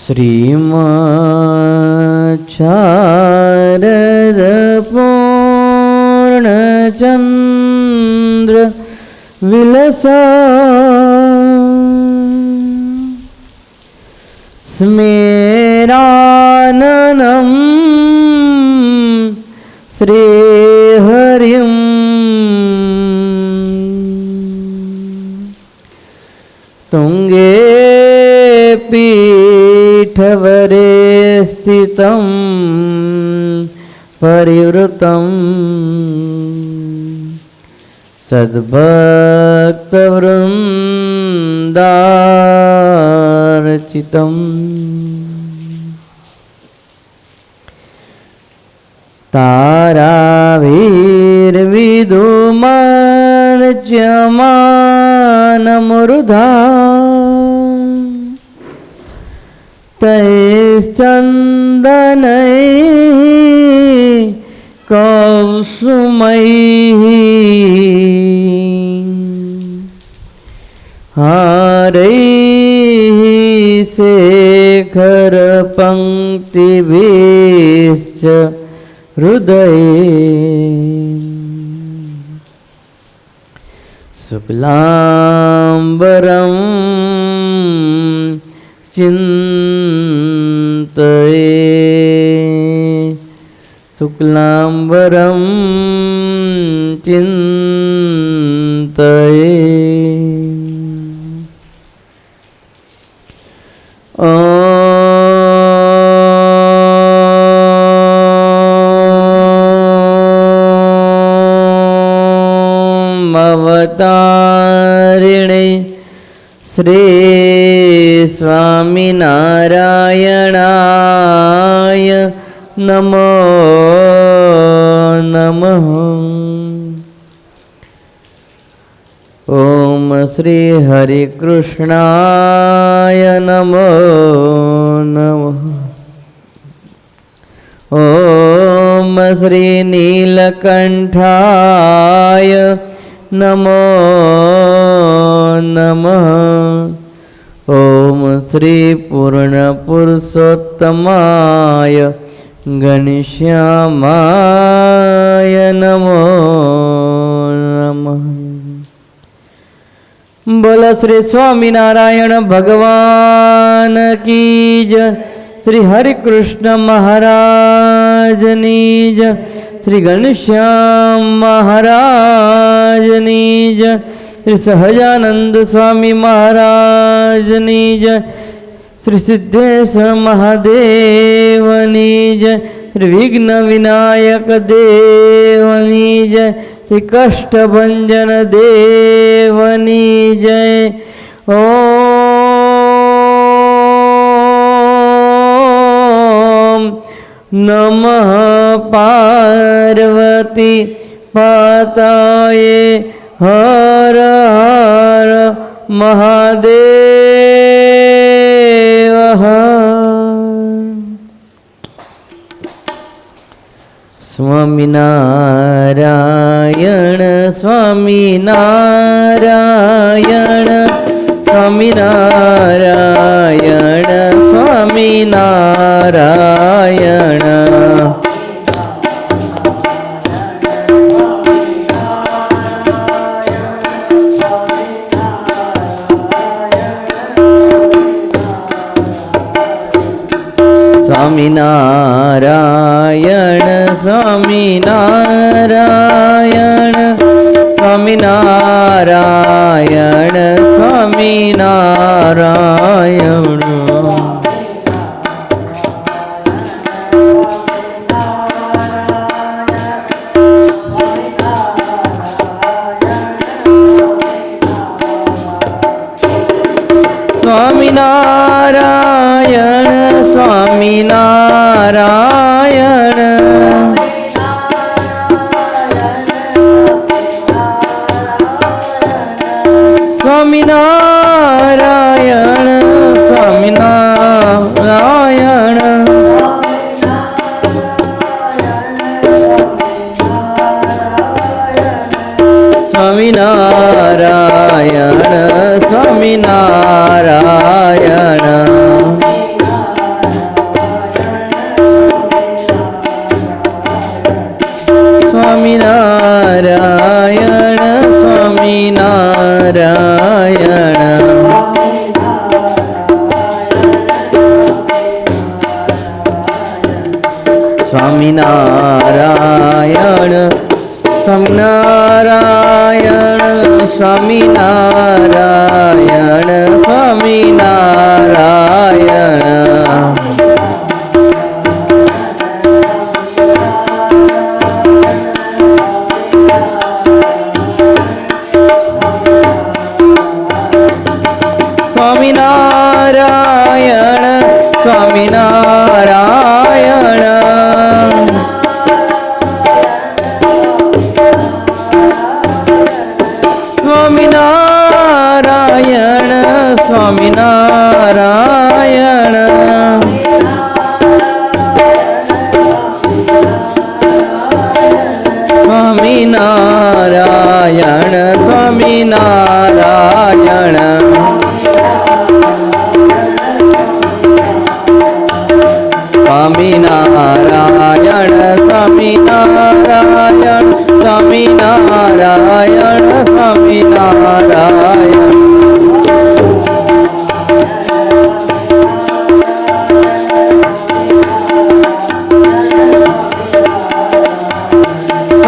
श्रीमच्छारद पूर्णचन्द्र विलसा स्मेराननं श्रीहरिं तुंगे पीठवरे स्थितं परिवृतं सद्भक्तवृन्दार्चितम् ताराभिर्विदुमार्च्यमानमरुधा तैश्चन्दनैः कौसुमैः हारैः शेखरपङ्क्तिभिश्च हृदये शुक्लाम्बरं चिन्तये शुक्लाम्बरं चिन्तये अवतारिणे श्री स्वामिनारायणाय नमो नमः। ओम श्री हरिकृष्णाय नमो नमः। ओम श्री नीलकंठाय नमो नमः। ओम श्री पूर्णपुरुषोत्तमाय घनश्यामाय नमो नमः। बोलो श्री स्वामीनारायण भगवान की जय। श्री हरिकृष्ण महाराज की जय। श्री घनश्याम महाराज की जय। श्री सहजानंद स्वामी महाराज की जय। श्री सिद्धेश्वर महादेव की जय। श्री विघ्न विनायक देव की जय। श्री कष्टभंजन देव की जय। ओम नमः पार्वती पाताये हर हर महादेव। स्वामीनारायण स्वामीनारायण स्वामीनारायण स्वामीनारायण। स्वामीनारायण स्वामीनारायण स्वामीनारायण स्वामीनारायण। स्वामीनारायण स्वामीनारायण स्वामीनारायण स्वामीनारायण। स्वामीनारायण स्वामीनारायण। સ્વામિનારાયણ સ્વામિનારાયણ સ્વામિનારાયણ સ્વામિનારાયણ સ્વામિનારાયણ સ્વામિનારાયણ સ્વામિનારાયણ સ્વામિનારાયણ સ્વામિનારાયણ સ્વામિનારાયણ સ્વામિનારાયણ સ્વામિનારાયણ સ્વામિનારાયણ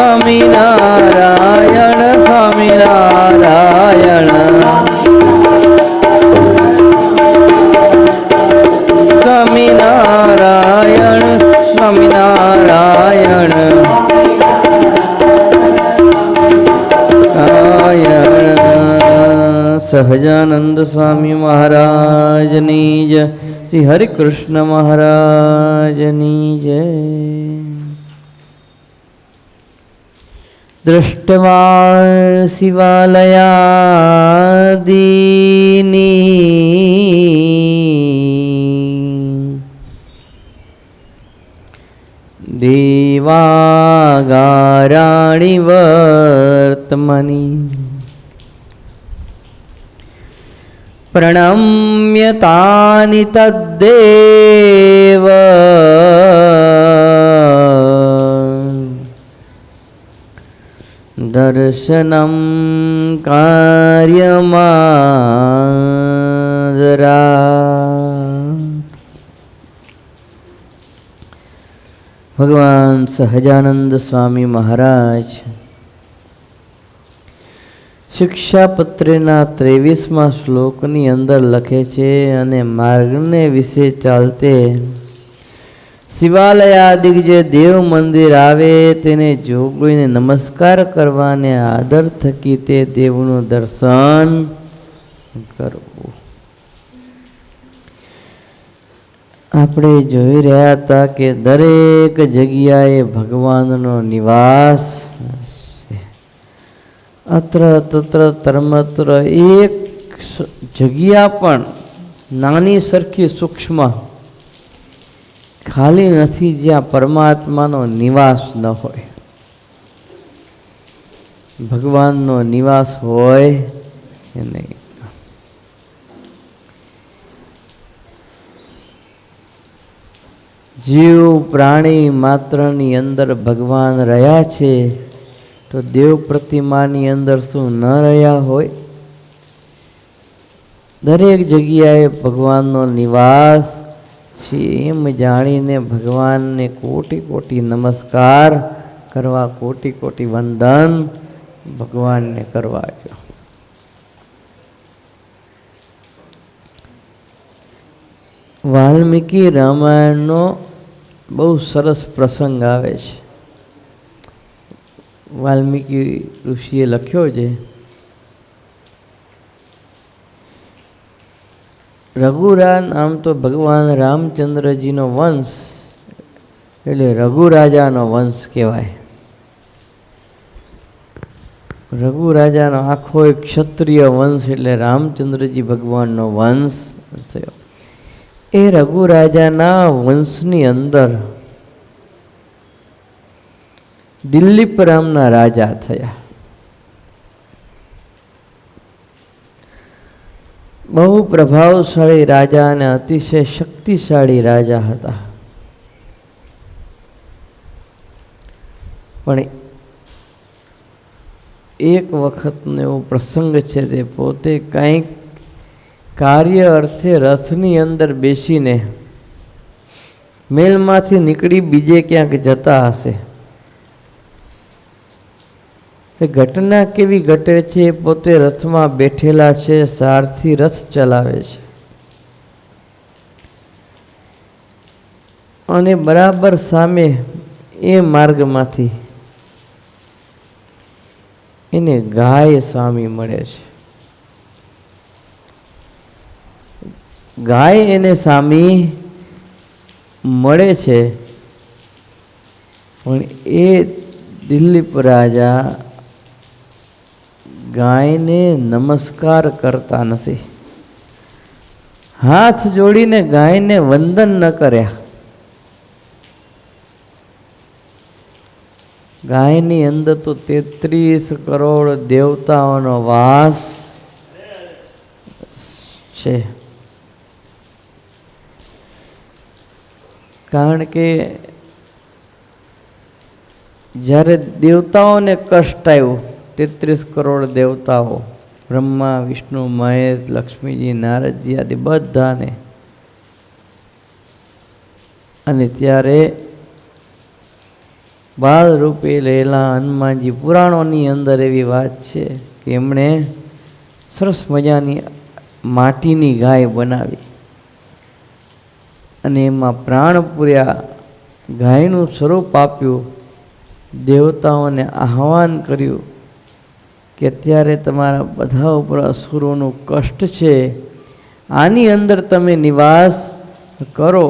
સ્વામિનારાયણ સ્વામિનારાયણ સ્વામિનારાયણ સ્વામિનારાયણ સ્વામિનારાયણ સહજાનંદ સ્વામી મહારાજની જય. શ્રી હરિકૃષ્ણ મહારાજની જય. દૃષ્ટવા શિવાલયાદીની દેવાગારાણી વર્તમની પ્રણમ્યતાનિ તદ્દેવ દર્શનમ કાર્યમાદરા. ભગવાન સહજાનંદ સ્વામી મહારાજ શિક્ષાપત્રના 23મા શ્લોકની અંદર લખે છે, અને માર્ગને વિશે ચાલતે શિવાલયાદિક જે દેવ મંદિર આવે તેને જોગીને નમસ્કાર કરવાને આદર થકી તે દેવનું દર્શન કરવું. આપણે જોઈ રહ્યા હતા કે દરેક જગ્યાએ ભગવાનનો નિવાસ છે. અત્ર તત્ર તર્મત્ર એક જગ્યા પણ નાની સરખી સૂક્ષ્મ ખાલી નથી જ્યાં પરમાત્માનો નિવાસ ન હોય, ભગવાનનો નિવાસ હોય કે નહીં. જીવ પ્રાણી માત્રની અંદર ભગવાન રહ્યા છે, તો દેવ પ્રતિમાની અંદર શું ન રહ્યા હોય? દરેક જગ્યાએ ભગવાનનો નિવાસ છે એમ જાણીને ભગવાનને કોટી કોટી નમસ્કાર કરવા, કોટી કોટી વંદન ભગવાનને કરવા. વાલ્મીકી રામાયણનો બહુ સરસ પ્રસંગ આવે છે. વાલ્મીકી ઋષિએ લખ્યો છે, રઘુરાન આમ તો ભગવાન રામચંદ્રજીનો વંશ એટલે રઘુરાજાનો વંશ કહેવાય. રઘુરાજાનો આખો એક ક્ષત્રિય વંશ એટલે રામચંદ્રજી ભગવાનનો વંશ થયો. એ રઘુરાજાના વંશની અંદર દિલીપ રામના રાજા થયા. બહુ પ્રભાવશાળી રાજા અને અતિશય શક્તિશાળી રાજા હતા. પણ એક વખતનો એવો પ્રસંગ છે, તે પોતે કંઈક કાર્ય અર્થે રથની અંદર બેસીને મહેલમાંથી નીકળી બીજે ક્યાંક જતા હશે. એ ઘટના કેવી ઘટે છે? પોતે રથમાં બેઠેલા છે, સારથી રથ ચલાવે છે અને બરાબર સામે એ માર્ગમાંથી એને ગાય સ્વામી મળે છે. ગાય એને સ્વામી મળે છે, પણ એ દિલીપ રાજા ગાયને નમસ્કાર કરતા નથી. હાથ જોડીને ગાયને વંદન ન કર્યા. ગાયની અંદર તો 33 કરોડ દેવતાઓનો વાસ છે. કારણ કે જ્યારે દેવતાઓને કષ્ટ આવ્યું, 33 કરોડ દેવતાઓ, બ્રહ્મા, વિષ્ણુ, મહેશ, લક્ષ્મીજી, નારદજી આદિ બધાને, અને ત્યારે બાળ રૂપે રહેલા હનુમાનજી, પુરાણોની અંદર એવી વાત છે કે એમણે સરસ મજાની માટીની ગાય બનાવી અને એમાં પ્રાણ પૂર્યા, ગાયનું સ્વરૂપ આપ્યું, દેવતાઓને આહ્વાન કર્યું કે અત્યારે તમારા બધા ઉપર અસુરોનું કષ્ટ છે, આની અંદર તમે નિવાસ કરો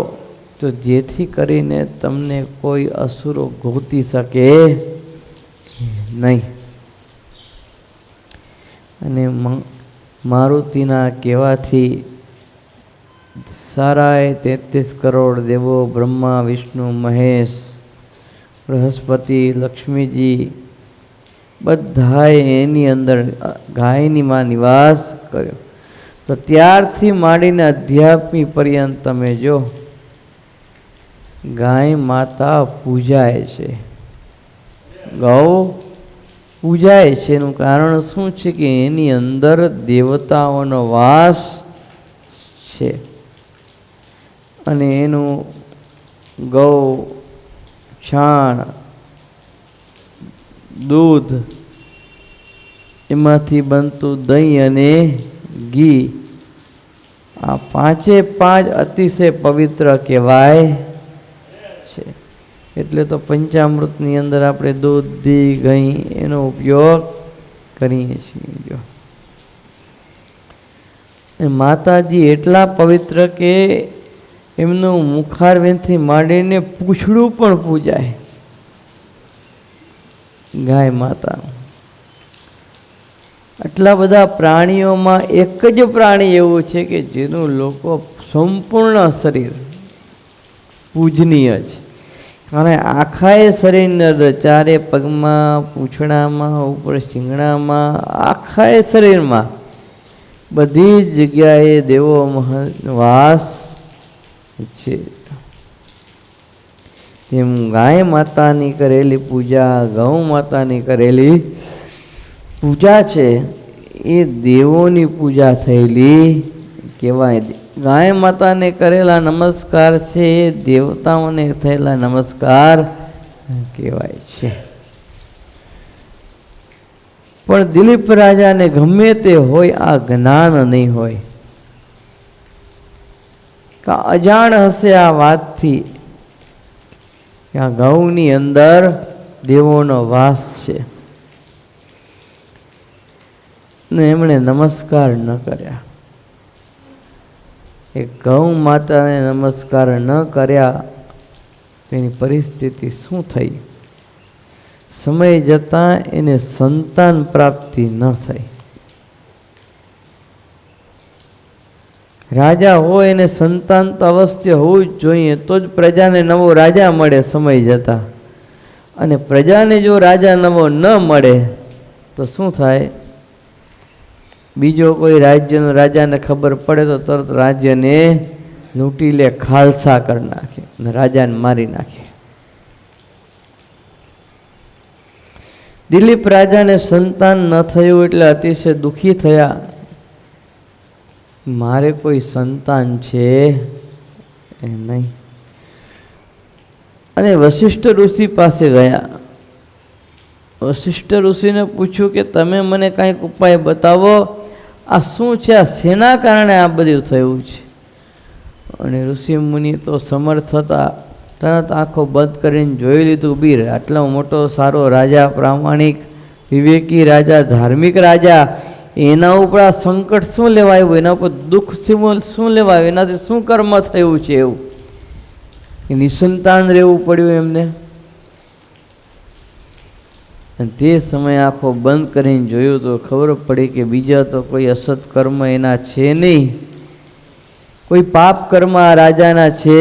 તો જેથી કરીને તમને કોઈ અસુરો ગોતી શકે નહીં. અને મારુતિના કહેવાથી સારાએ 33 કરોડ દેવો, બ્રહ્મા, વિષ્ણુ, મહેશ, બૃહસ્પતિ, લક્ષ્મીજી બધાએ એની અંદર ગાયનીમાં નિવાસ કર્યો. તો ત્યારથી માંડીને અધ્યાત્મી પર્યંત તમે જો ગાય માતા પૂજાય છે, ગૌ પૂજાય છે. એનું કારણ શું છે કે એની અંદર દેવતાઓનો વાસ છે અને એનું ગૌ છાણ, દૂધ, એમાંથી બનતું દહીં અને ઘી, આ 5 અતિશય પવિત્ર કહેવાય છે. એટલે તો પંચામૃતની અંદર આપણે દૂધ, ઘી, ઘી એનો ઉપયોગ કરીએ છીએ. જો માતાજી એટલા પવિત્ર કે એમનું મુખારવેનથી માંડીને પૂંછડું પણ પૂજાય ગાય માતાનું. આટલા બધા પ્રાણીઓમાં એક જ પ્રાણી એવું છે કે જેનું લોકો સંપૂર્ણ શરીર પૂજનીય છે. અને આખા એ શરીરની અંદર, ચારે પગમાં, પૂંછડામાં, ઉપર શિંગડામાં, આખા એ શરીરમાં બધી જ જગ્યાએ દેવો વાસ છે. તેમ ગાય માતાની કરેલી પૂજા, ગૌ માતાની કરેલી પૂજા છે એ દેવોની પૂજા થયેલી કહેવાય. ગાય માતાને કરેલા નમસ્કાર છે એ દેવતાઓને થયેલા નમસ્કાર કહેવાય છે. પણ દિલીપ રાજાને ગમે તે હોય આ જ્ઞાન નહીં હોય, અજાણ હશે આ વાતથી કે આ ગૌની અંદર દેવોનો વાસ છે, ને એમણે નમસ્કાર ન કર્યા. એ ગૌ માતાને નમસ્કાર ન કર્યા તેની પરિસ્થિતિ શું થઈ? સમય જતાં એને સંતાન પ્રાપ્તિ ન થઈ. રાજા હોય એને સંતાન તો અવશ્ય હોવું જ જોઈએ, તો જ પ્રજાને નવો રાજા મળે સમય જતાં. અને પ્રજાને જો રાજા નવો ન મળે તો શું થાય? બીજો કોઈ રાજ્યનો રાજાને ખબર પડે તો તરત રાજ્યને લૂંટી લે, ખાલસા કરી નાખે અને રાજાને મારી નાખે. દિલીપ રાજાને સંતાન ન થયું એટલે અતિશય દુઃખી થયા. મારે કોઈ સંતાન છે એ નહીં. અને વશિષ્ઠ ઋષિ પાસે ગયા. વશિષ્ઠ ઋષિને પૂછ્યું કે તમે મને કાંઈક ઉપાય બતાવો, આ શું છે, આ શેના કારણે આ બધું થયું છે? અને ઋષિ મુનિ તો સમર્થ હતા, તરત આંખો બંધ કરીને જોઈ લીધું. બીર આટલો મોટો સારો રાજા, પ્રામાણિક વિવેકી રાજા, ધાર્મિક રાજા, એના ઉપર આ સંકટ શું લેવા આવ્યું? એના ઉપર દુઃખ શું લેવા આવ્યું? એનાથી શું કર્મ થયું છે એવું? એ નિસંતાન રહેવું પડ્યું એમને. અને તે સમયે આંખો બંધ કરીને જોયું તો ખબર પડી કે બીજા તો કોઈ અસત કર્મ એના છે નહીં, કોઈ પાપ કર્મ આ રાજાના છે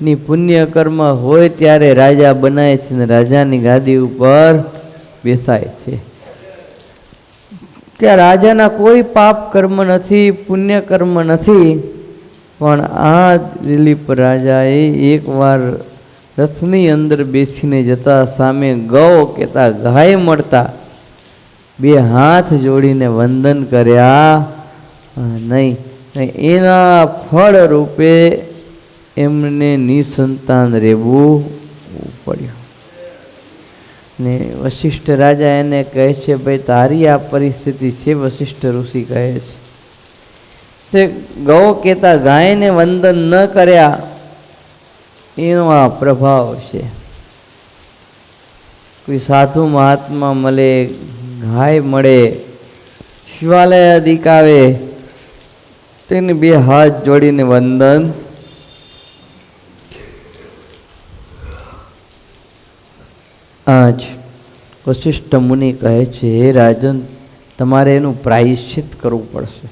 ની. પુણ્ય કર્મ હોય ત્યારે રાજા બનાય છે ને રાજાની ગાદી ઉપર બેસાય છે. કે રાજાના કોઈ પાપ કર્મ નથી, પુણ્ય કર્મ નથી. પણ આ દિલીપ રાજાએ એકવાર રથની અંદર બેસીને જતા સામે ગૌ કહેતા ગાય મળતા બે હાથ જોડીને વંદન કર્યા નહીં. એના ફળ રૂપે એમને નિસંતાન રહેવું પડ્યું. ને વશિષ્ઠ રાજા એને કહે છે, ભાઈ તારી આ પરિસ્થિતિ છે. વશિષ્ઠ ઋષિ કહે છે તે ગૌ કહેતા ગાયને વંદન ન કર્યા એનો આ પ્રભાવ છે. કોઈ સાધુ મહાત્મા મળે, ગાય મળે, શિવાલય દીકાવે, તેને બે હાથ જોડીને વંદન. આજ વશિષ્ઠ મુનિ કહે છે, હે રાજન, તમારે એનું પ્રાયશ્ચિત કરવું પડશે.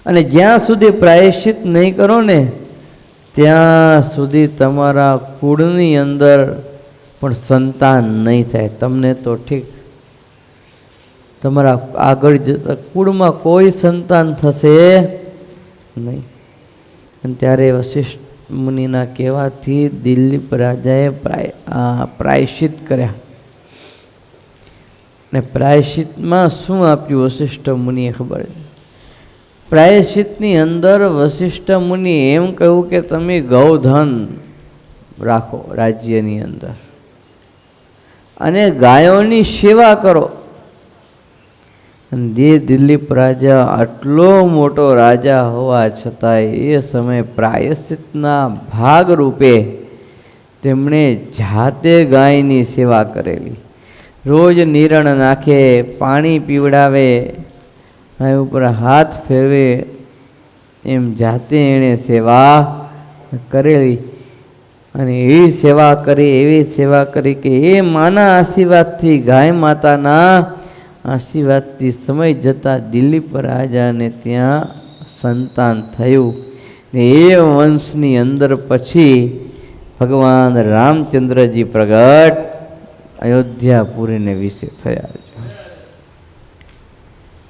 અને જ્યાં સુધી પ્રાયશ્ચિત નહીં કરો ને ત્યાં સુધી તમારા કુળની અંદર પણ સંતાન નહીં થાય. તમને તો ઠીક, તમારા આગળ જતા કુળમાં કોઈ સંતાન થશે નહીં. અને ત્યારે વશિષ્ઠ મુનિના કહેવાથી દિલીપ રાજાએ પ્રાયશ્ચિત કર્યા. ને પ્રાયશ્ચિતમાં શું આપ્યું વશિષ્ઠ મુનિએ ખબર છે? પ્રાયશ્ચિતની અંદર વશિષ્ઠ મુનિ એમ કહ્યું કે તમે ગૌધન રાખો રાજ્યની અંદર અને ગાયોની સેવા કરો. જે દિલીપ રાજા આટલો મોટો રાજા હોવા છતાંય એ સમયે પ્રાયશ્ચિતના ભાગરૂપે તેમણે જાતે ગાયની સેવા કરેલી. રોજ નિરણ નાખે, પાણી પીવડાવે, ગાય ઉપર હાથ ફેરવે, એમ જાતે એણે સેવા કરેલી. અને એવી સેવા કરી કે એ માના આશીર્વાદથી, ગાય માતાના આશીર્વાદથી સમય જતાં દિલીપ રાજાને ત્યાં સંતાન થયું. ને એ વંશની અંદર પછી ભગવાન રામચંદ્રજી પ્રગટ અયોધ્યાપુરીને વિશે થયા છે.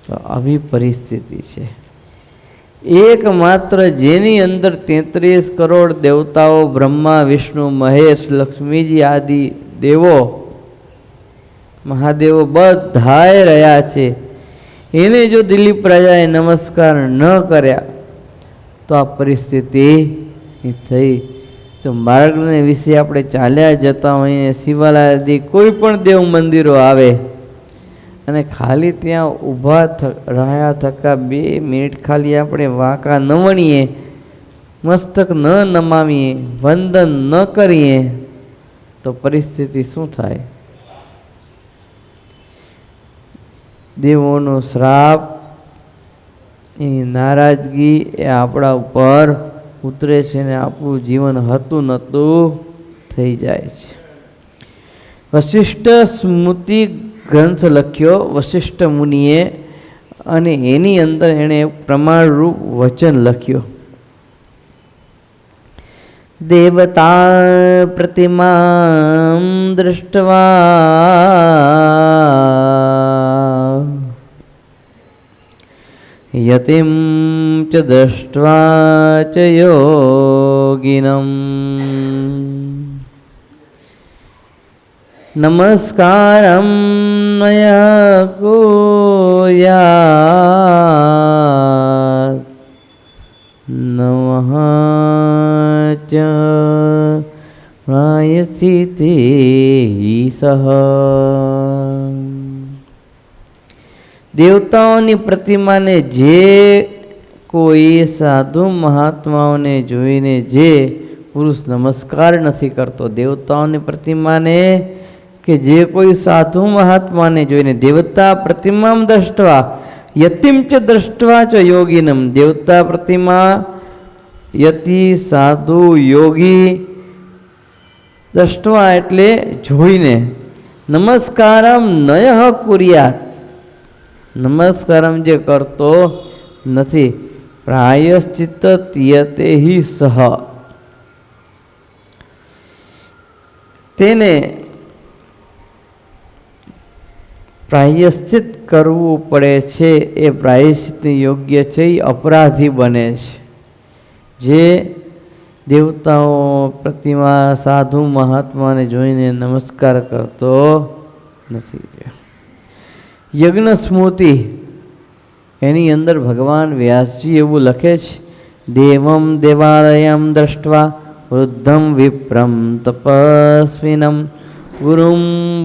તો આવી પરિસ્થિતિ છે. એકમાત્ર જેની અંદર 33 કરોડ દેવતાઓ, બ્રહ્મા, વિષ્ણુ, મહેશ, લક્ષ્મીજી આદિ દેવો, મહાદેવો બધાય રહ્યા છે, એને જો દિલીપ રાજાએ નમસ્કાર ન કર્યા તો આ પરિસ્થિતિ થઈ. તો માર્ગને વિશે આપણે ચાલ્યા જતા હોઈએ, શિવાલય આદિ કોઈ પણ દેવ મંદિરો આવે અને ખાલી ત્યાં ઊભા રહ્યા થકા 2 મિનિટ ખાલી આપણે વાંકા ન વણીએ, મસ્તક ન નમાવીએ, વંદન ન કરીએ તો પરિસ્થિતિ શું થાય? દેવોનો શ્રાપ, એની નારાજગી એ આપણા ઉપર ઉતરે છે ને આપણું જીવન હતું નહોતું થઈ જાય છે. વશિષ્ઠ સ્મૃતિ ગ્રંથ લખ્યો વશિષ્ઠ મુનિએ અને એની અંદર એણે પ્રમાણરૂપ વચન લખ્યો. દેવતા પ્રતિમાં દૃષ્ટવા યતિમ ચ દૃષ્ટ્વા ચ યોગિનમ નમસ્કારમ મયા કુર્યાત નમઃ ચ પ્રાયશ્ચિતે સહ. દેવતાઓની પ્રતિમાને જે કોઈ સાધુ મહાત્માઓને જોઈને જે પુરુષ નમસ્કાર નથી કરતો, દેવતાઓની પ્રતિમાને કે જે કોઈ સાધુ મહાત્માને જોઈને, દેવતા પ્રતિમામ દ્રષ્ટવા યતિમ ચ દ્રષ્ટવા ચ યોગીનમ, દેવતા પ્રતિમા યતિ સાધુ યોગી દ્રષ્ટવા એટલે જોઈને, નમસ્કારમ નયઃ કુર્યાત, નમસ્કારમ જે કરતો નથી, પ્રાયશ્ચિત તિયતે હિ સહ, તેને પ્રાયશ્ચિત કરવું પડે છે. એ પ્રાયશ્ચિતની યોગ્ય છે, એ અપરાધી બને છે. જે દેવતાઓ પ્રતિમા સાધુ મહાત્માને જોઈને નમસ્કાર કરતો નથી. યજ્ઞ સ્મૃતિ એની અંદર ભગવાન વ્યાસજી એવું લખે છે, દેવમ દેવાલયમ દ્રષ્ટવા વૃદ્ધમ વિપ્રમ તપસ્વિનમ ગુરુમ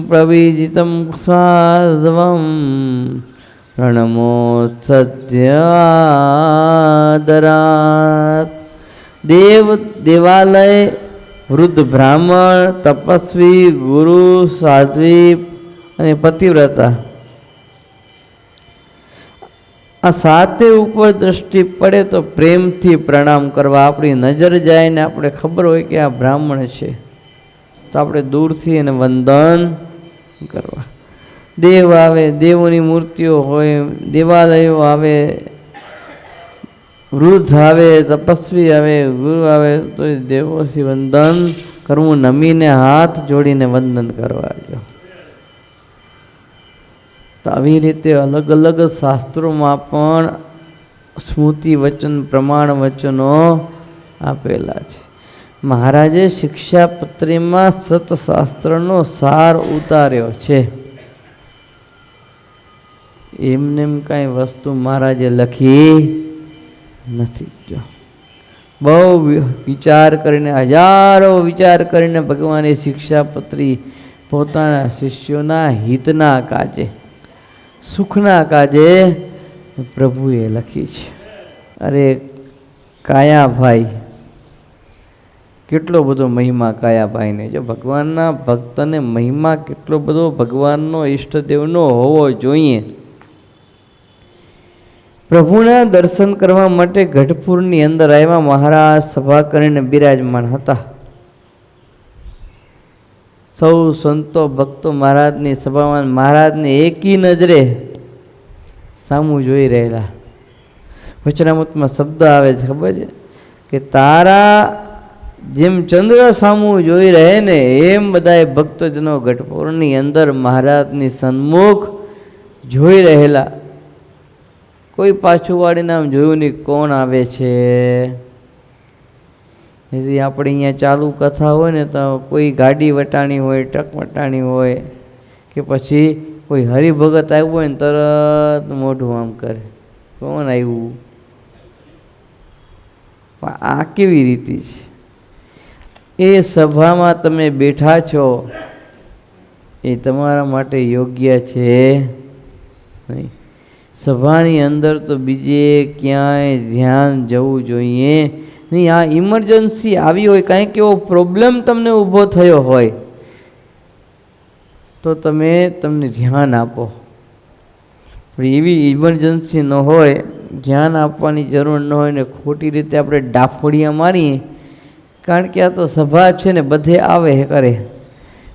પ્રવિજિતમ સ્વાદવમ પ્રણમોત્સદ્યાદરાત. દેવાલય, વૃદ્ધ બ્રાહ્મણ, તપસ્વી, ગુરુ, સાધ્વી અને પતિવ્રતા, આ સાતે ઉપર દ્રષ્ટિ પડે તો પ્રેમથી પ્રણામ કરવા. આપણી નજર જાય ને આપણે ખબર હોય કે આ બ્રાહ્મણ છે તો આપણે દૂરથી એને વંદન કરવા. દેવ આવે, દેવોની મૂર્તિઓ હોય, દેવાલયો આવે, વૃદ્ધ આવે, તપસ્વી આવે, ગુરુ આવે તો દેવોથી વંદન કરવું, નમીને હાથ જોડીને વંદન કરવા. તો આવી રીતે અલગ અલગ શાસ્ત્રોમાં પણ સ્મૃતિ વચન, પ્રમાણ વચનો આપેલા છે. મહારાજે શિક્ષાપત્રીમાં સતશાસ્ત્રનો સાર ઉતાર્યો છે. એમને કાંઈ વસ્તુ મહારાજે લખી નથી. જો બહુ વિચાર કરીને, હજારો વિચાર કરીને ભગવાને શિક્ષાપત્રી પોતાના શિષ્યોના હિતના કાજે, સુખના કાજે પ્રભુએ લખી છે. અરે કાયાભાઈ, કેટલો બધો મહિમા કાયાભાઈને. જો ભગવાનના ભક્તને મહિમા કેટલો બધો ભગવાનનો ઈષ્ટદેવનો હોવો જોઈએ. પ્રભુના દર્શન કરવા માટે ગઢપુરની અંદર આવ્યા. મહારાજ સભા કરીને બિરાજમાન હતા. સૌ સંતો ભક્તો મહારાજની સભામાં મહારાજને એકી નજરે સામું જોઈ રહેલા. વચનામૃતમાં શબ્દ આવે છે, ખબર છે કે તારા જેમ ચંદ્ર સામું જોઈ રહે ને એમ બધા ભક્તજનો ગઢપુરની અંદર મહારાજની સન્મુખ જોઈ રહેલા. કોઈ પાછું વાળીને આમ જોયું નહીં કોણ આવે છે. એથી આપણે અહીંયા ચાલુ કથા હોય ને તો કોઈ ગાડી વટાણી હોય, ટ્રક વટાણી હોય કે પછી કોઈ હરિભગત આવ્યું હોય ને તરત મોઢું આમ કરે, કોણ આવ્યું. આ કેવી રીતિ છે? એ સભામાં તમે બેઠા છો એ તમારા માટે યોગ્ય છે નહીં. સભાની અંદર તો બીજે ક્યાંય ધ્યાન જવું જોઈએ નહીં. આ ઇમરજન્સી આવી હોય, કાંઈક એવો પ્રોબ્લેમ તમને ઊભો થયો હોય તો તમને ધ્યાન આપો. એવી ઇમરજન્સી ન હોય, ધ્યાન આપવાની જરૂર ન હોય ને ખોટી રીતે આપણે ડાફોડિયા મારીએ. કારણ કે આ તો સભા છે ને, બધે આવે કરે,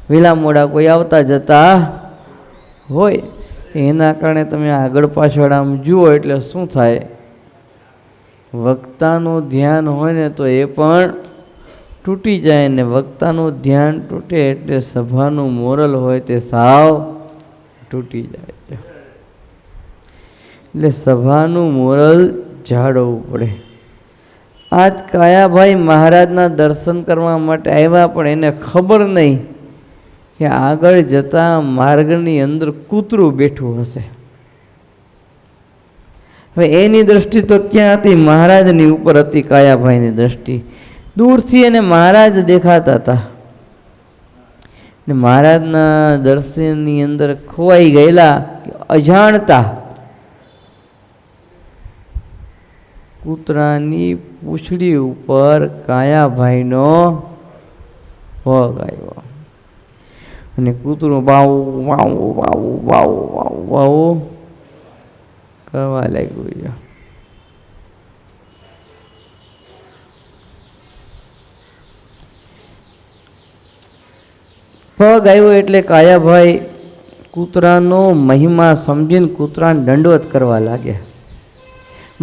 વેલા મોડા કોઈ આવતા જતા હોય. એના કારણે તમે આગળ પાછળ આમ જુઓ એટલે શું થાય, વક્તાનું ધ્યાન હોય ને તો એ પણ તૂટી જાય ને વક્તાનું ધ્યાન તૂટે એટલે સભાનું મોરલ હોય તે સાવ તૂટી જાય. એટલે સભાનું મોરલ જાળવવું પડે. આજ કાયાભાઈ મહારાજના દર્શન કરવા માટે આવ્યા, પણ એને ખબર નહીં કે આગળ જતા માર્ગની અંદર કૂતરું બેઠું હશે. હવે એની દ્રષ્ટિ તો ક્યાં હતી? મહારાજની ઉપર હતી. કાયાભાઈની દ્રષ્ટિ દૂરથી એને મહારાજ દેખાતા હતા. ને મહારાજના દર્શનની અંદર ખોવાઈ ગયેલા અજાણતા કૂતરાની પૂંછડી ઉપર કાયાભાઈનો પગ આવ્યો અને કૂતરું બાવ વાવ વાવ વાવ વાવ વાવ કરવા લાગ્યું. પગ આવ્યો એટલે કાયાભાઈ કૂતરાનો મહિમા સમજીને કૂતરાને દંડવત કરવા લાગ્યા.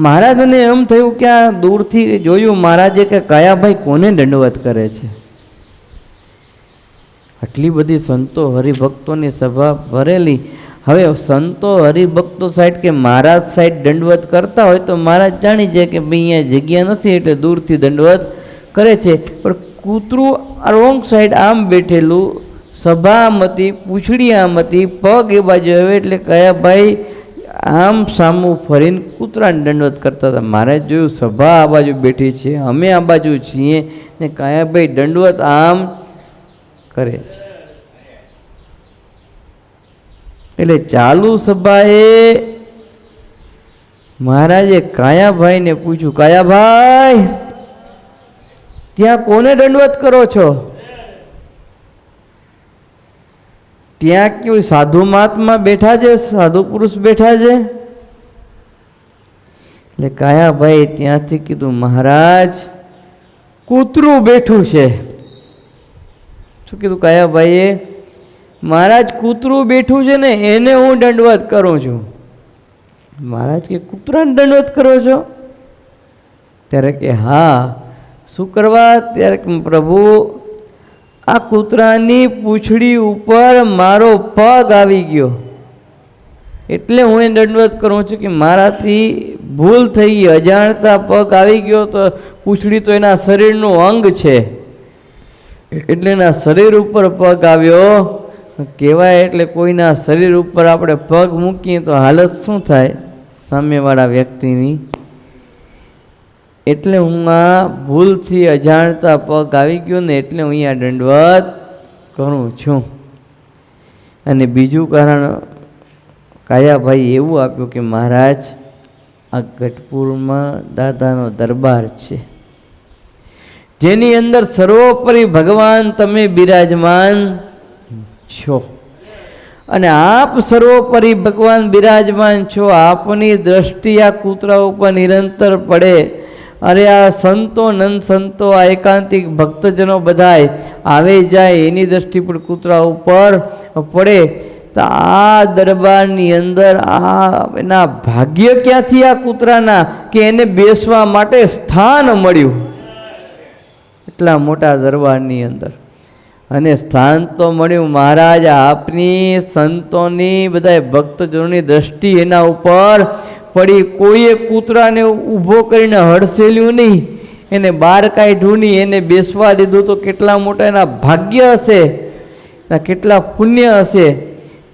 મહારાજને એમ થયું કે આ દૂરથી જોયું મહારાજે કે કાયાભાઈ કોને દંડવત કરે છે. આટલી બધી સંતો હરિભક્તોની સભા ભરેલી, હવે સંતો હરિભક્તો સાઈડ કે મહારાજ સાઈડ દંડવત કરતા હોય તો મહારાજ જાણી જાય કે ભાઈ અહીંયા જગ્યા નથી એટલે દૂરથી દંડવત કરે છે. પણ કૂતરું રોંગ સાઈડ આમ બેઠેલું, સભા આમ હતી, પૂંછડી આમ હતી, પગ એ બાજુ આવે એટલે કાયાભાઈ આમ સામું ફરીને કૂતરાને દંડવત કરતા હતા. મારે જોયું સભા આ બાજુ બેઠી છે, અમે આ બાજુ છીએ ને કાયાભાઈ દંડવત આમ કરે છે. એટલે ચાલુ સભાએ મહારાજે કાયાભાઈને પૂછ્યું, કાયાભાઈ ત્યાં કોને દંડવત કરો છો? ત્યાં કેવું સાધુ મહાત્મા બેઠા છે, સાધુ પુરુષ બેઠા છે? એટલે કાયાભાઈ ત્યાંથી કીધું, મહારાજ કૂતરું બેઠું છે. શું કીધું કાયાભાઈએ? મહારાજ કૂતરું બેઠું છે ને એને હું દંડવત કરું છું. મહારાજ કે કૂતરાને દંડવત કરો છો? ત્યારે કે હા. શું કરવા? ત્યારે પ્રભુ આ કૂતરાની પૂંછડી ઉપર મારો પગ આવી ગયો એટલે હું એને દંડવત કરું છું કે મારાથી ભૂલ થઈ ગઈ, અજાણતા પગ આવી ગયો. તો પૂંછડી તો એના શરીરનું અંગ છે એટલે એના શરીર ઉપર પગ આવ્યો કહેવાય. એટલે કોઈના શરીર ઉપર આપણે પગ મૂકીએ તો હાલત શું થાય સામેવાળા વ્યક્તિની? એટલે હું આ ભૂલથી અજાણતા પગ આવી ગયો ને એટલે હું અહીંયા દંડવત કરું છું. અને બીજું કારણ કાયાભાઈ એવું આપ્યું કે મહારાજ આ ગઢપુરમાં દાદાનો દરબાર છે જેની અંદર સર્વોપરી ભગવાન તમે બિરાજમાન છો અને આપ સર્વોપરી ભગવાન બિરાજમાન છો. આપની દ્રષ્ટિ આ કૂતરા ઉપર નિરંતર પડે. અરે આ સંતો નંદ સંતો આ એકાંતિક ભક્તજનો બધાય આવે જાય એની દ્રષ્ટિ પણ કૂતરા ઉપર પડે. તો આ દરબારની અંદર આ એના ભાગ્ય ક્યાંથી આ કૂતરાના કે એને બેસવા માટે સ્થાન મળ્યું એટલા મોટા દરબારની અંદર. અને સ્થાન તો મળ્યું. મહારાજ આપની સંતોની બધા ભક્તજનોની દ્રષ્ટિ એના ઉપર પડી. કોઈએ કૂતરાને ઊભો કરીને હડસેલ્યું નહીં, એને બહાર કાઢ્યું નહીં, એને બેસવા દીધું. તો કેટલા મોટા એના ભાગ્ય હશે, કેટલા પુણ્ય હશે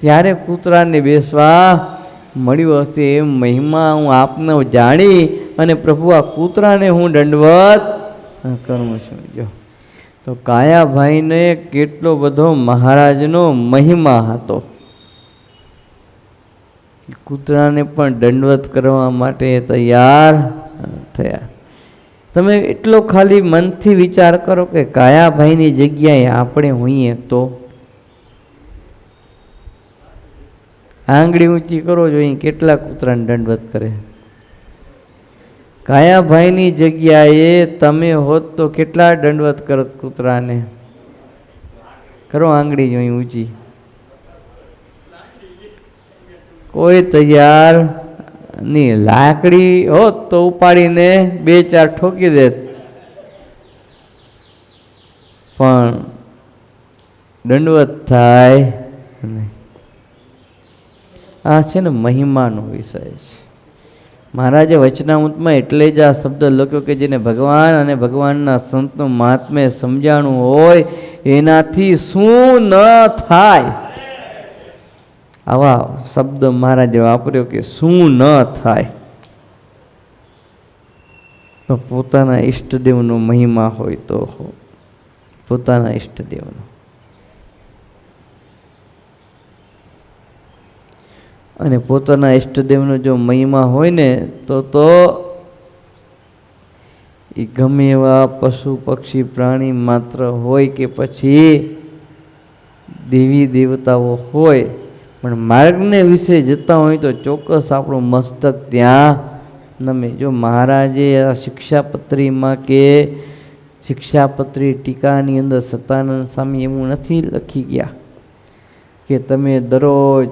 ત્યારે કૂતરાને બેસવા મળ્યું હશે. એ મહિમા હું આપને જાણી અને પ્રભુ આ કૂતરાને હું દંડવત કરું છું. જો તો કાયાભાઈને કેટલો બધો મહારાજનો મહિમા હતો. કૂતરાને પણ દંડવત કરવા માટે તૈયાર થયા. તમે એટલો ખાલી મનથી વિચાર કરો કે કાયાભાઈની જગ્યાએ આપણે હોઈએ તો આંગળી ઊંચી કરો જોઈએ કેટલા કૂતરાને દંડવત કરે. કાયાભાઈની જગ્યાએ તમે હોત તો કેટલા દંડવત કરત કૂતરાને? કરો આંગળી જોઈ ઊંચી. કોઈ તૈયાર નહીં. લાકડી હોત તો ઉપાડીને 2-4 ઠોકી દેત, પણ દંડવત થાય નહીં. આ છે ને મહિમાનો વિષય છે. મહારાજે વચનામૃતમાં એટલે જ આ શબ્દ લખ્યો કે જેને ભગવાન અને ભગવાનના સંતનું મહાત્મ્ય સમજાણું હોય એનાથી શું ન થાય. આવા શબ્દ મહારાજે વાપર્યો કે શું ન થાય. તો પોતાના ઈષ્ટદેવનો મહિમા હોય તો પોતાના ઈષ્ટદેવનો અને પોતાના ઈષ્ટદેવનો જો મહિમા હોય ને તો એ ગમે એવા પશુ પક્ષી પ્રાણી માત્ર હોય કે પછી દેવી દેવતાઓ હોય, પણ માર્ગને વિશે જતા હોય તો ચોક્કસ આપણું મસ્તક ત્યાં નમે. જો મહારાજે આ શિક્ષાપત્રીમાં કે શિક્ષાપત્રી ટીકાની અંદર સતાનંદ સ્વામી એવું નથી લખી ગયા કે તમે દરરોજ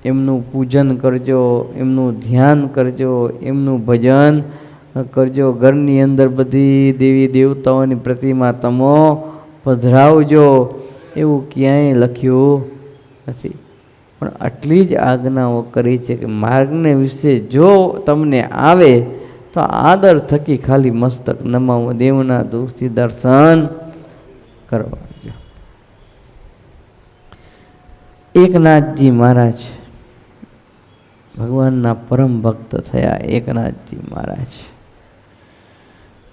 એમનું પૂજન કરજો, એમનું ધ્યાન કરજો, એમનું ભજન કરજો, ઘરની અંદર બધી દેવી દેવતાઓની પ્રતિમા તમો પધરાવજો, એવું ક્યાંય લખ્યું નથી. પણ આટલી જ આજ્ઞાઓ કરી છે કે માર્ગને વિશે જો તમને આવે તો આદર થકી ખાલી મસ્તક નમાવો, દેવના દુઃખથી દર્શન કરવા. એકનાથજી મહારાજ ભગવાનના પરમ ભક્ત થયા. એકનાથજી મહારાજ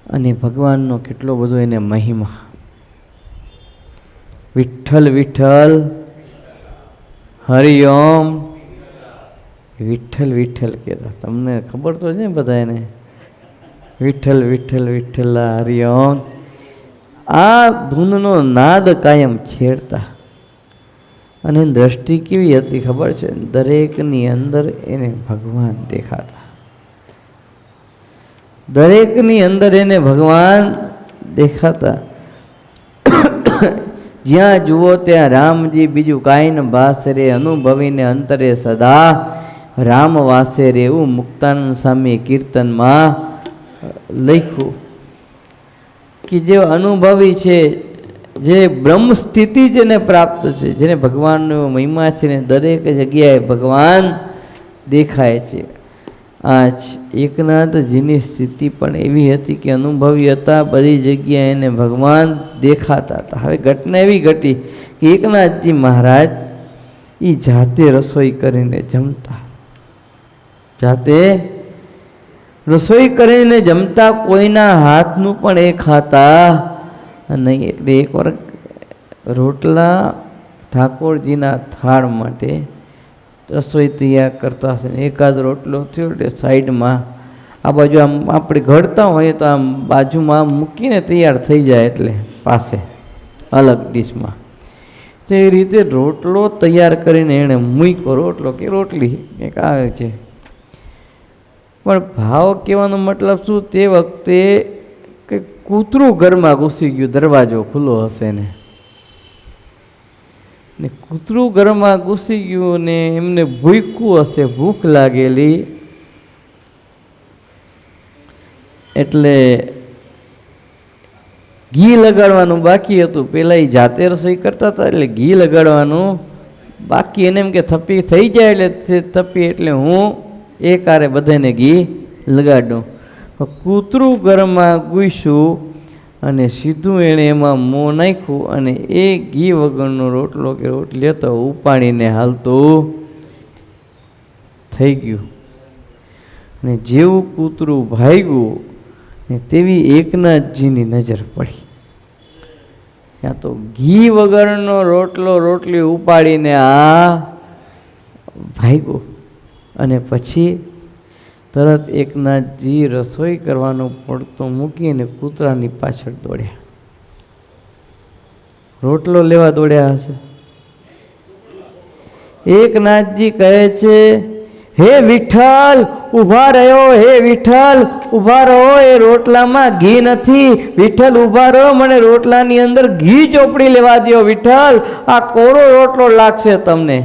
અને ભગવાનનો કેટલો બધો એને મહિમા. વિઠ્ઠલ વિઠ્ઠલ હરિઓમ, વિઠ્ઠલ વિઠ્ઠલ કહેતા. તમને ખબર તો છે બધા એને વિઠ્ઠલ વિઠ્ઠલ વિઠ્ઠલ હરિઓમ. આ ધૂનનો નાદ કાયમ છેડતા. અને દ્રષ્ટિ કેવી હતી ખબર છે? દરેકની અંદર એને ભગવાન દેખાતા. દરેકની અંદર એને ભગવાન દેખાતા. જ્યાં જુઓ ત્યાં રામજી, બીજું કાંઈ ન ભાસે રે, અનુભવીને અંતરે સદા રામ વાસે રે, એવું મુક્તાનંદ સ્વામી કીર્તનમાં લખ્યું કે જે અનુભવી છે, જે બ્રહ્મ સ્થિતિ જેને પ્રાપ્ત છે, જેને ભગવાનનો મહિમા છે ને દરેક જગ્યાએ ભગવાન દેખાય છે. આ એકનાથજીની સ્થિતિ પણ એવી હતી કે અનુભવી હતા, બધી જગ્યાએ એને ભગવાન દેખાતા હતા. હવે ઘટના એવી ઘટી કે એકનાથજી મહારાજ એ જાતે રસોઈ કરીને જમતા, જાતે રસોઈ કરીને જમતા, કોઈના હાથનું પણ એ ખાતા નહીં. એટલે એકવાર રોટલા ઠાકોરજીના થાળ માટે રસોઈ તૈયાર કરતા હશે, એકાદ રોટલો થયો એટલે સાઈડમાં આ બાજુ આમ આપણે ઘડતા હોઈએ તો આમ બાજુમાં મૂકીને તૈયાર થઈ જાય, એટલે પાસે અલગ ડીશમાં. તો એ રીતે રોટલો તૈયાર કરીને એણે મૂક્યો, રોટલો કે રોટલી એક આવે છે. પણ ભાવ કહેવાનો મતલબ શું? તે વખતે કે કૂતરું ઘરમાં ઘૂસી ગયું, દરવાજો ખુલ્લો હશે ને કૂતરું ઘરમાં ઘૂસી ગયું ને એમને ભૂખ્યું હશે, ભૂખ લાગેલી. એટલે ઘી લગાડવાનું બાકી હતું. પેલા એ જાતે રસોઈ કરતા હતા એટલે ઘી લગાડવાનું બાકી. એને એમ કે થપ્પી થઈ જાય એટલે થપ્પી એટલે હું એકારે બધાને ઘી લગાડું. કૂતરું ઘરમાં ઘૂસ્યું અને સીધું એણે એમાં મોં નાખ્યું અને એ ઘી વગરનો રોટલો કે રોટલી હતો ઉપાડીને હાલતું થઈ ગયું. અને જેવું કૂતરું ભાગ્યું ને તેવી એકનાથજીની નજર પડી. ત્યાં તો ઘી વગરનો રોટલો રોટલી ઉપાડીને આ ભાગ્યો. અને પછી તરત એકનાથજી રસોઈ કરવાનો પડતો મૂકીને કૂતરાની પાછળ દોડ્યા. રોટલો લેવા દોડ્યા હશે. એકનાથજી કહે છે, હે વિઠ્ઠલ ઊભા રહ્યો, હે વિઠ્ઠલ ઊભા રહો, એ રોટલામાં ઘી નથી. વિઠ્ઠલ ઊભા રહો, મને રોટલાની અંદર ઘી ચોપડી લેવા દો. વિઠ્ઠલ આ કોરો રોટલો લાગશે તમને.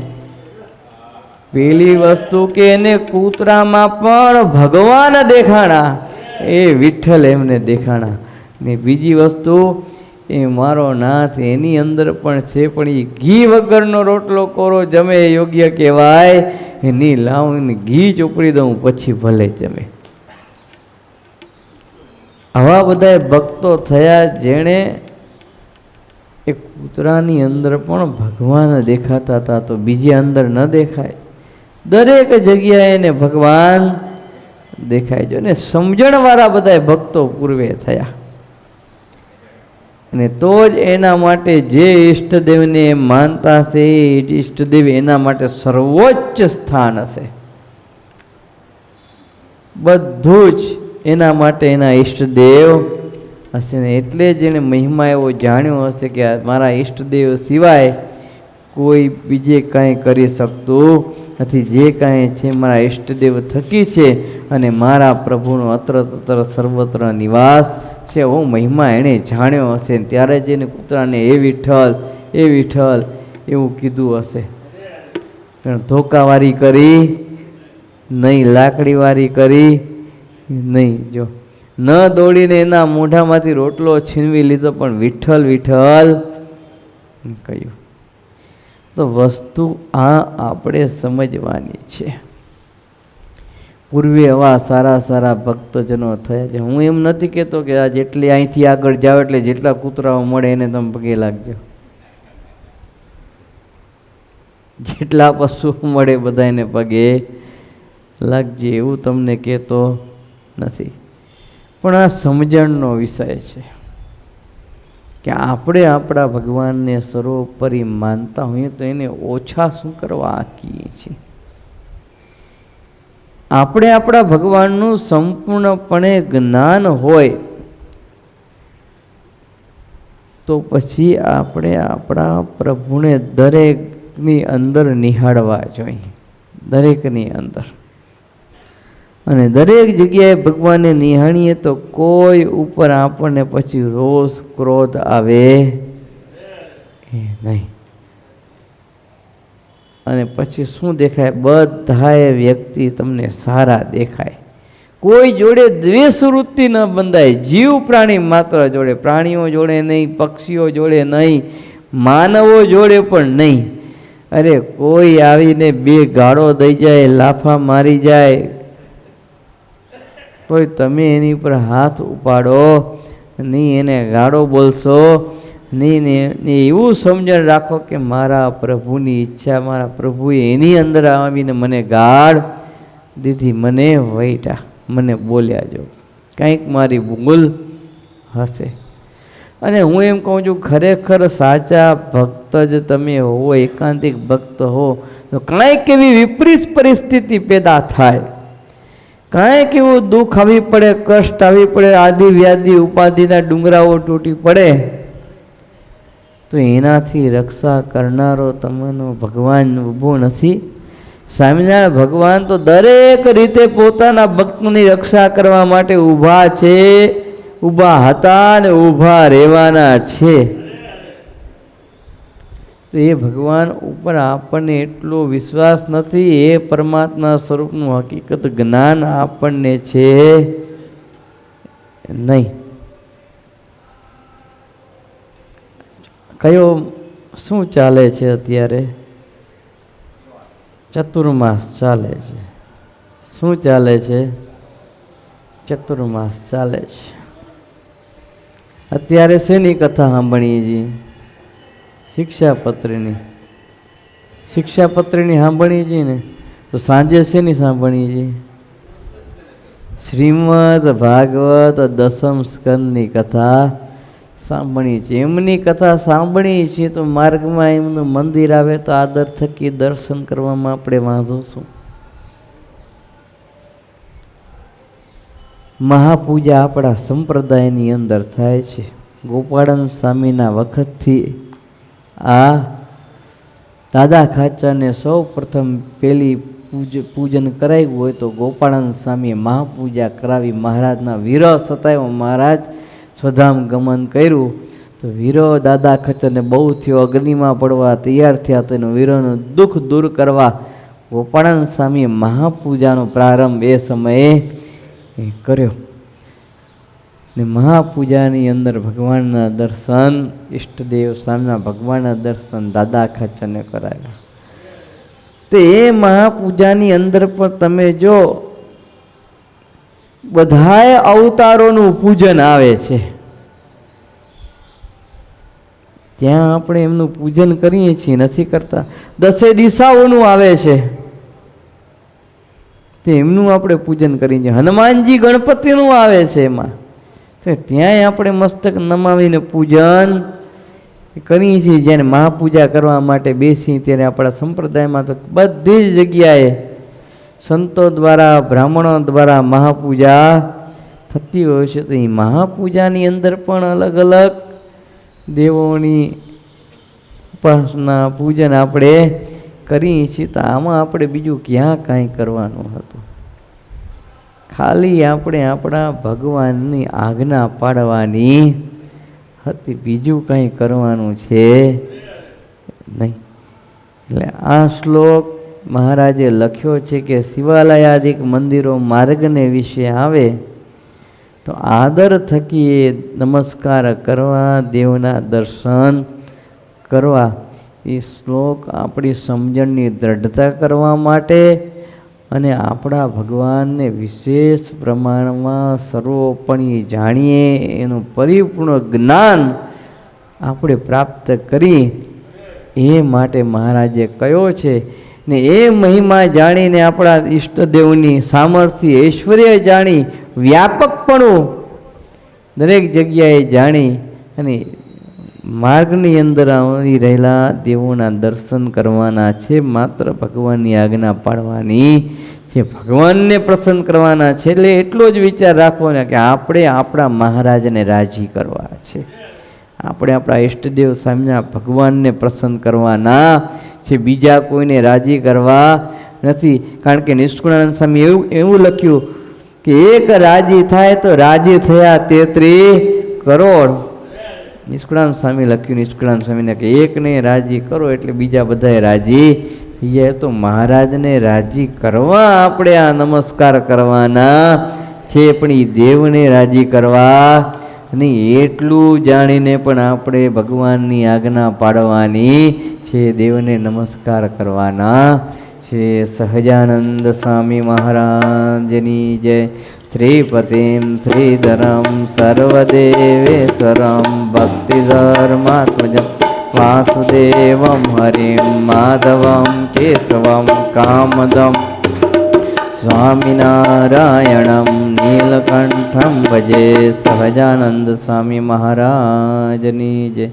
પેલી વસ્તુ કે એને કૂતરામાં પણ ભગવાન દેખાણા, એ વિઠ્ઠલ એમને દેખાણા. ને બીજી વસ્તુ એ મારો નાથ એની અંદર પણ છે, પણ એ ઘી વગરનો રોટલો કોરો જમે યોગ્ય કહેવાય એની લાવીને ઘી ચોપડી દઉં પછી ભલે જમે. આવા બધા ભક્તો થયા જેણે એ કૂતરાની અંદર પણ ભગવાન દેખાતા હતા, તો બીજી અંદર ન દેખાય. દરેક જગ્યાએ એને ભગવાન દેખાય છે. અને સમજણવાળા બધા ભક્તો પૂર્વે થયા. અને તો જ એના માટે જે ઈષ્ટદેવને માનતા હશે એ ઈષ્ટદેવ એના માટે સર્વોચ્ચ સ્થાન હશે. બધું જ એના માટે એના ઈષ્ટદેવ હશે ને. એટલે જ એને મહિમા એવો જાણ્યો હશે કે મારા ઈષ્ટદેવ સિવાય કોઈ બીજે કાંઈ કરી શકતું નથી. જે કાંઈ છે મારા ઈષ્ટદેવ થકી છે અને મારા પ્રભુનો અત્ર તત્ર સર્વત્ર નિવાસ છે. હું મહિમા એણે જાણ્યો હશે. ત્યારે જ એને કૂતરાને એ વિઠ્ઠલ એવું કીધું હશે. ધોકાવારી કરી નહીં, લાકડીવારી કરી નહીં. જો ન દોડીને એના મોઢામાંથી રોટલો છીનવી લીધો, પણ વિઠ્ઠલ કહ્યું. તો વસ્તુ આ આપણે સમજવાની છે. પૂર્વે એવા સારા ભક્તજનો થયા છે. હું એમ નથી કહેતો કે આ જેટલી અહીંથી આગળ જાઓ એટલે જેટલા કૂતરાઓ મળે એને તમે પગે લાગજો, જેટલા પશુ મળે બધા એને પગે લાગજે, એવું તમને કહેતો નથી. પણ આ સમજણનો વિષય છે કે આપણે આપણા ભગવાનને સર્વોપરી માનતા હોઈએ તો એને ઓછા શું કરવા આંકીએ છીએ. આપણે આપણા ભગવાનનું સંપૂર્ણપણે જ્ઞાન હોય તો પછી આપણે આપણા પ્રભુને દરેકની અંદર નિહાળવા જોઈએ, દરેકની અંદર. અને દરેક જગ્યાએ ભગવાનને નિહાળીએ તો કોઈ ઉપર આપણને પછી રોષ ક્રોધ આવે નહીં. અને પછી શું દેખાય? બધાએ વ્યક્તિ તમને સારા દેખાય. કોઈ જોડે દ્વેષ વૃત્તિ ન બંધાય. જીવ પ્રાણી માત્ર જોડે, પ્રાણીઓ જોડે નહીં, પક્ષીઓ જોડે નહીં, માનવો જોડે પણ નહીં. અરે કોઈ આવીને બે ગાળો દઈ જાય, લાફા મારી જાય, કોઈ તમે એની ઉપર હાથ ઉપાડો નહીં, એને ગાળો બોલશો નહીં ને એવું સમજણ રાખો કે મારા પ્રભુની ઈચ્છા, મારા પ્રભુએ એની અંદર આવીને મને ગાળ દીધી, મને વૈટા, મને બોલ્યા, જો કંઈક મારી ભૂલ હશે. અને હું એમ કહું છું, ખરેખર સાચા ભક્ત જ તમે હો, એકાંતિક ભક્ત હો, તો કાંઈક એવી વિપરીત પરિસ્થિતિ પેદા થાય, કાંઈક એવું દુઃખ આવી પડે, કષ્ટ આવી પડે, આદિ વ્યાધિ ઉપાધિના ડુંગરાઓ તૂટી પડે, તો એનાથી રક્ષા કરનારો તમારો ભગવાન ઊભો નથી? સ્વામિનારાયણ ભગવાન તો દરેક રીતે પોતાના ભક્તની રક્ષા કરવા માટે ઊભા છે, ઊભા હતા અને ઊભા રહેવાના છે. તો એ ભગવાન ઉપર આપણને એટલો વિશ્વાસ નથી. એ પરમાત્મા સ્વરૂપનું હકીકત જ્ઞાન આપણને છે નહીં. કયો શું ચાલે છે અત્યારે? ચતુર્માસ ચાલે છે. શું ચાલે છે? ચતુર્માસ ચાલે છે. અત્યારે શેની કથા સાંભળીએ છીએ? શિક્ષાપત્રીની સાંભળીએ છીએ ને. તો સાંજે શેની સાંભળીએ છીએ? શ્રીમદ ભાગવત દસમ સ્કંદની કથા સાંભળીએ છીએ. એમની કથા સાંભળીએ છીએ તો માર્ગમાં એમનું મંદિર આવે તો આદર થકી દર્શન કરવામાં આપણે વાંધો શું? મહાપૂજા આપણા સંપ્રદાયની અંદર થાય છે. ગોપાળન સ્વામીના વખતથી આ દાદા ખાચાને સૌ પ્રથમ પહેલી પૂજન કરાવ્યું હોય તો ગોપાળન સ્વામીએ મહાપૂજા કરાવી. મહારાજના વિરહ સતાવ્યો, મહારાજ સ્વધામ ગમન કર્યું તો વિરહ દાદા ખચ્ચરને બહુ થયો, અગ્નિમાં પડવા તૈયાર થયા. તો એનું વિરહનું દુઃખ દૂર કરવા ગોપાળન સ્વામીએ મહાપૂજાનો પ્રારંભ એ સમયે કર્યો. ને મહાપૂજાની અંદર ભગવાનના દર્શન, ઈષ્ટદેવ સ્વામીના ભગવાનના દર્શન દાદા ખાચરને કરાવ્યા. તો એ મહાપૂજાની અંદર પણ તમે જો બધાએ અવતારોનું પૂજન આવે છે, ત્યાં આપણે એમનું પૂજન કરીએ છીએ, નથી કરતા? 10 દિશાઓનું આવે છે તે એમનું આપણે પૂજન કરીએ છીએ. હનુમાનજી ગણપતિનું આવે છે, એમાં તો ત્યાંય આપણે મસ્તક નમાવીને પૂજન કરીએ છીએ. જ્યારે મહાપૂજા કરવા માટે બેસી ત્યારે આપણા સંપ્રદાયમાં તો બધી જ જગ્યાએ સંતો દ્વારા, બ્રાહ્મણો દ્વારા મહાપૂજા થતી હોય છે. તો એ મહાપૂજાની અંદર પણ અલગ અલગ દેવોની ઉપાસના પૂજન આપણે કરીએ છીએ. તો આમાં આપણે બીજું ક્યાં કાંઈ કરવાનું હતું? ખાલી આપણે આપણા ભગવાનની આજ્ઞા પાડવાની હતી, બીજું કંઈ કરવાનું છે નહીં. એટલે આ શ્લોક મહારાજે લખ્યો છે કે શિવાલયાદિક મંદિરો માર્ગને વિશે આવે તો આદર થકી એ નમસ્કાર કરવા, દેવના દર્શન કરવા. એ શ્લોક આપણી સમજણની દ્રઢતા કરવા માટે અને આપણા ભગવાનને વિશેષ પ્રમાણમાં સર્વોપરી જાણીએ, એનું પરિપૂર્ણ જ્ઞાન આપણે પ્રાપ્ત કરી એ માટે મહારાજે કહ્યો છે. ને એ મહિમા જાણીને આપણા ઈષ્ટદેવની સામર્થ્ય, ઐશ્વર્ય જાણી, વ્યાપકપણું દરેક જગ્યાએ જાણી અને માર્ગની અંદર આવી રહેલા દેવોના દર્શન કરવાના છે. માત્ર ભગવાનની આજ્ઞા પાડવાની છે, ભગવાનને પ્રસન્ન કરવાના છે. એટલે એટલો જ વિચાર રાખવાનો કે આપણે આપણા મહારાજને રાજી કરવા છે, આપણે આપણા ઈષ્ટદેવ સામેના ભગવાનને પ્રસન્ન કરવાના છે, બીજા કોઈને રાજી કરવા નથી. કારણ કે નિષ્કુળાનંદ સ્વામી એવું લખ્યું કે એક રાજી થાય તો રાજી થયા 33 કરોડ. નિષ્કુળાનંદ સ્વામી લખ્યું, નિષ્કુળાનંદ સ્વામીને કે એકને રાજી કરો એટલે બીજા બધાએ રાજી થઈ જાય. તો મહારાજને રાજી કરવા આપણે આ નમસ્કાર કરવાના છે, પણ એ દેવને રાજી કરવા નહીં. એટલું જાણીને પણ આપણે ભગવાનની આજ્ઞા પાડવાની છે, દેવને નમસ્કાર કરવાના છે. સહજાનંદ સ્વામી મહારાજની જય. શ્રીપતિમ શ્રીધરમ સર્વદેવેશ્વરમ ભક્તિધર્માત્મજમ વાસુદેવમ હરિમ માધવમ કેશવમ કામદમ સ્વામિનારાયણમ નીલકંઠમ ભજે. સહજાનંદ સ્વામી મહારાજની જય.